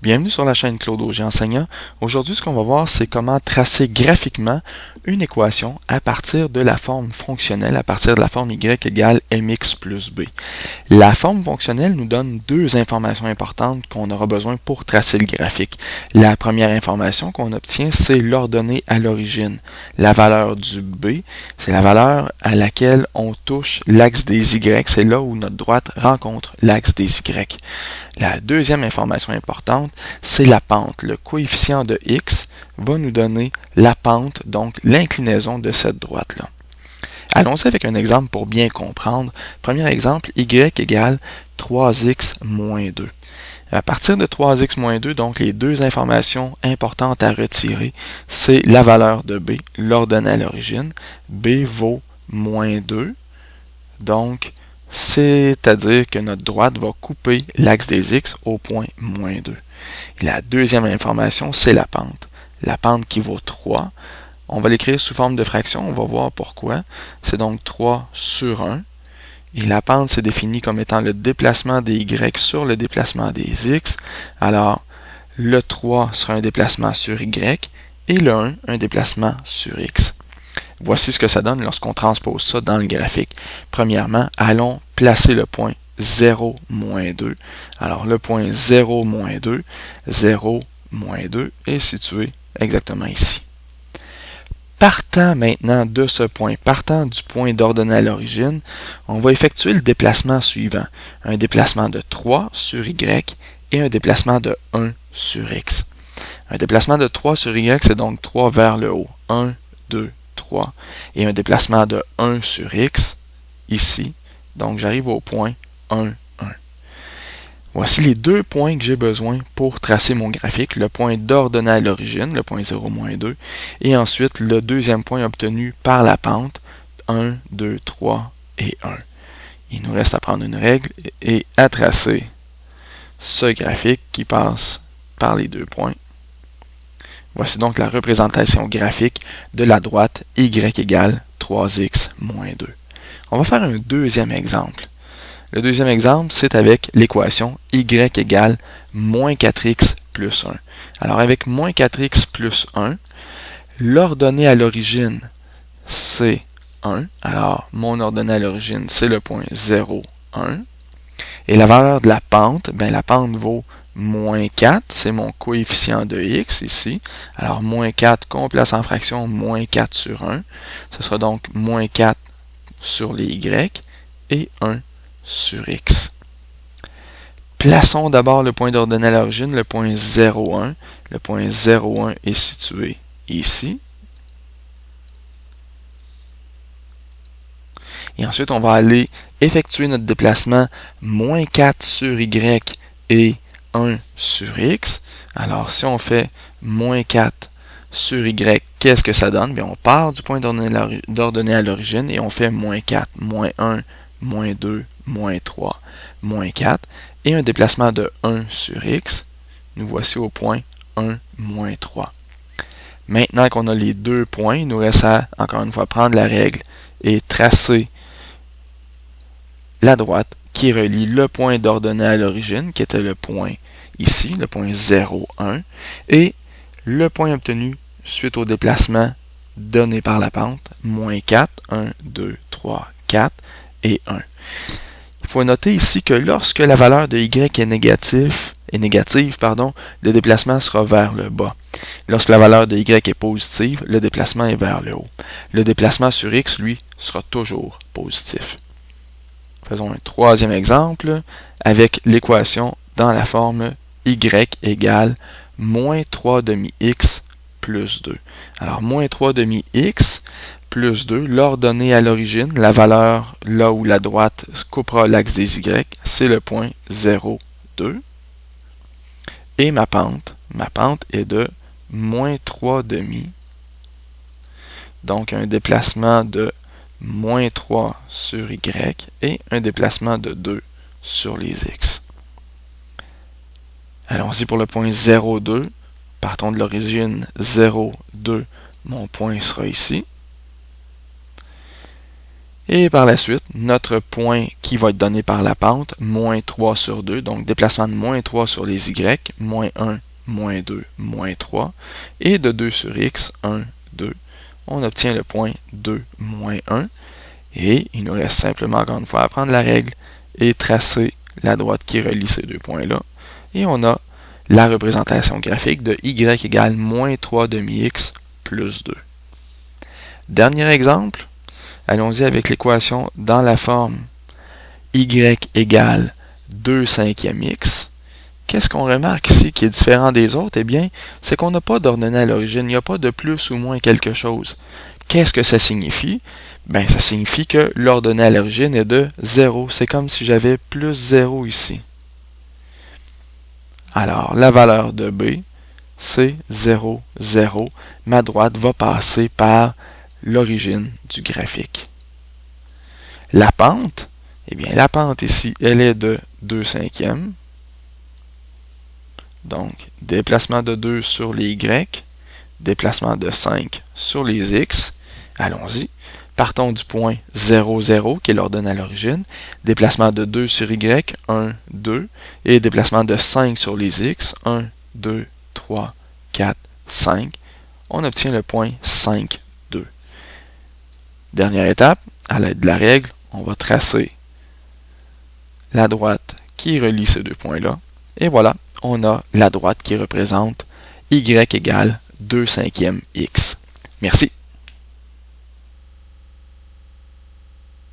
Bienvenue sur la chaîne Claude Auger Enseignant. Aujourd'hui, ce qu'on va voir, c'est comment tracer graphiquement une équation à partir de la forme fonctionnelle, à partir de la forme y égale mx plus b. La forme fonctionnelle nous donne deux informations importantes qu'on aura besoin pour tracer le graphique. La première information qu'on obtient, c'est l'ordonnée à l'origine. La valeur du b, c'est la valeur à laquelle on touche l'axe des y, c'est là où notre droite rencontre l'axe des y. La deuxième information importante, c'est la pente. Le coefficient de x va nous donner la pente, donc l'inclinaison de cette droite-là. Allons-y avec un exemple pour bien comprendre. Premier exemple, y égale 3x moins 2. À partir de 3x moins 2, donc les deux informations importantes à retirer, c'est la valeur de b, l'ordonnée à l'origine. b vaut moins 2, donc c'est-à-dire que notre droite va couper l'axe des x au point moins 2. Et la deuxième information, c'est la pente. La pente qui vaut 3. On va l'écrire sous forme de fraction, on va voir pourquoi. C'est donc 3 sur 1. Et la pente c'est définie comme étant le déplacement des y sur le déplacement des x. Alors, le 3 sera un déplacement sur y et le 1 un déplacement sur x. Voici ce que ça donne lorsqu'on transpose ça dans le graphique. Premièrement, allons placer le point 0, moins 2. Alors, le point 0, moins 2, 0, moins 2 est situé exactement ici. Partant maintenant de ce point, partant du point d'ordonnée à l'origine, on va effectuer le déplacement suivant. Un déplacement de 3 sur y et un déplacement de 1 sur x. Un déplacement de 3 sur y, c'est donc 3 vers le haut. 1, 2, 3. Et un déplacement de 1 sur x, ici. Donc j'arrive au point 1, 1. Voici les deux points que j'ai besoin pour tracer mon graphique. Le point d'ordonnée à l'origine, le point 0, moins 2. Et ensuite, le deuxième point obtenu par la pente, 1, 2, 3 et 1. Il nous reste à prendre une règle et à tracer ce graphique qui passe par les deux points. Voici donc la représentation graphique de la droite y égale 3x moins 2. On va faire un deuxième exemple. Le deuxième exemple, c'est avec l'équation y égale moins 4x plus 1. Alors avec moins 4x plus 1, l'ordonnée à l'origine, c'est 1. Alors mon ordonnée à l'origine, c'est le point 0, 1. Et la valeur de la pente, la pente vaut moins 4, c'est mon coefficient de x ici. Alors moins 4 qu'on place en fraction, moins 4 sur 1. Ce sera donc moins 4 sur les y et 1 sur x. Plaçons d'abord le point d'ordonnée à l'origine, le point 0,1. Le point 0,1 est situé ici. Et ensuite, on va aller effectuer notre déplacement moins 4 sur y et 1 sur x. Alors, si on fait moins 4 sur y, qu'est-ce que ça donne? Bien, on part du point d'ordonnée à l'origine et on fait moins 4, moins 1, moins 2, moins 3, moins 4, et un déplacement de 1 sur x. Nous voici au point 1, moins 3. Maintenant qu'on a les deux points, il nous reste à, encore une fois, prendre la règle et tracer la droite qui relie le point d'ordonnée à l'origine, qui était le point ici, le point 0, 1, et le point obtenu suite au déplacement donné par la pente, moins 4, 1, 2, 3, 4 et 1. Il faut noter ici que lorsque la valeur de y est négative, le déplacement sera vers le bas. Lorsque la valeur de y est positive, le déplacement est vers le haut. Le déplacement sur x, lui, sera toujours positif. Faisons un troisième exemple avec l'équation dans la forme y égale moins 3 demi x plus 2. Alors, moins 3 demi x plus 2, l'ordonnée à l'origine, la valeur là où la droite coupera l'axe des y, c'est le point 0, 2. Et ma pente est de moins 3 demi. Donc, un déplacement de moins 3 sur y et un déplacement de 2 sur les x. Allons-y pour le point 0, 2. Partons de l'origine 0, 2. Mon point sera ici. Et par la suite, notre point qui va être donné par la pente, moins 3 sur 2, donc déplacement de moins 3 sur les y, moins 1, moins 2, moins 3, et de 2 sur x, 1, 2. On obtient le point 2, moins 1, et il nous reste simplement encore une fois à prendre la règle et tracer la droite qui relie ces deux points-là. Et on a la représentation graphique de y égale moins 3 demi-x plus 2. Dernier exemple, allons-y avec l'équation dans la forme y égale 2 cinquièmes x. Qu'est-ce qu'on remarque ici qui est différent des autres? Eh bien, c'est qu'on n'a pas d'ordonnée à l'origine, il n'y a pas de plus ou moins quelque chose. Qu'est-ce que ça signifie? Ben, ça signifie que l'ordonnée à l'origine est de 0. C'est comme si j'avais plus 0 ici. Alors, la valeur de b, c'est 0, 0. Ma droite va passer par l'origine du graphique. La pente, eh bien, la pente ici, elle est de 2 cinquièmes. Donc, déplacement de 2 sur les y, déplacement de 5 sur les x. Allons-y. Partons du point 0, 0, qui est l'ordonnée à l'origine. Déplacement de 2 sur y, 1, 2. Et déplacement de 5 sur les x, 1, 2, 3, 4, 5. On obtient le point 5, 2. Dernière étape, à l'aide de la règle, on va tracer la droite qui relie ces deux points-là. Et voilà, on a la droite qui représente y égale 2 cinquièmes x. Merci.